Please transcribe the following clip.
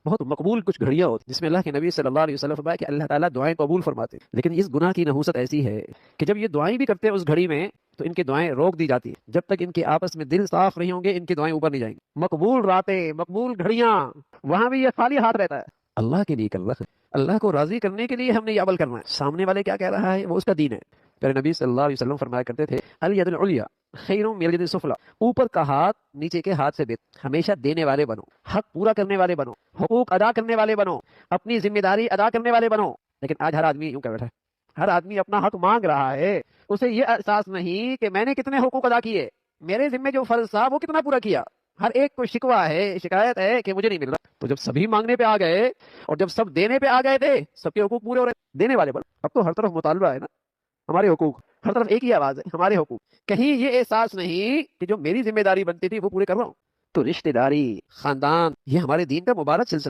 بہت مقبول کچھ گھڑیاں ہوتی جس میں اللہ کے نبی صلی اللہ علیہ وسلم فرمایا کہ اللہ تعالیٰ دعائیں قبول فرماتے ہیں، لیکن اس گناہ کی نحوست ایسی ہے کہ جب یہ دعائیں بھی کرتے ہیں اس گھڑی میں تو ان کی دعائیں روک دی جاتی ہیں، جب تک ان کے آپس میں دل صاف نہیں ہوں گے ان کی دعائیں اوپر نہیں جائیں گی۔ مقبول راتیں، مقبول گھڑیاں، وہاں بھی یہ خالی ہاتھ رہتا ہے۔ اللہ کے لیے کر رہا ہے، اللہ کو راضی کرنے کے لیے ہم نے یہ عمل کرنا ہے، سامنے والے کیا کہہ رہا ہے وہ اس کا دین ہے۔ پیارے نبی صلی اللہ علیہ وسلم فرمایا کرتے تھے الید العلیٰ خیر من الید السفلی، اوپر کا ہاتھ نیچے کے ہاتھ سے بہتر۔ ہمیشہ دینے والے بنو، حق پورا کرنے والے بنو، حقوق ادا کرنے والے بنو، اپنی ذمہ داری ادا کرنے والے بنو۔ لیکن آج ہر آدمی یوں کہہ بیٹھا ہے، ہر آدمی اپنا حق مانگ رہا ہے، اسے یہ احساس نہیں کہ میں نے کتنے حقوق ادا کیے، میرے ذمہ جو فرض تھا وہ کتنا پورا کیا۔ ہر ایک کو شکوہ ہے، شکایت ہے کہ مجھے نہیں مل رہا۔ تو جب سبھی مانگنے پہ آ گئے اور جب سب دینے پہ آ گئے تھے، سب کے حقوق پورے ہو رہے، دینے والے بنو۔ اب تو ہر طرف مطالبہ ہے نا، ہمارے حقوق، ہر طرف ایک ہی آواز ہے، ہمارے حقوق۔ کہیں یہ احساس نہیں کہ جو میری ذمہ داری بنتی تھی وہ پورے کر رہا ہوں۔ تو رشتہ داری، خاندان، یہ ہمارے دین کا مبارک سلسلہ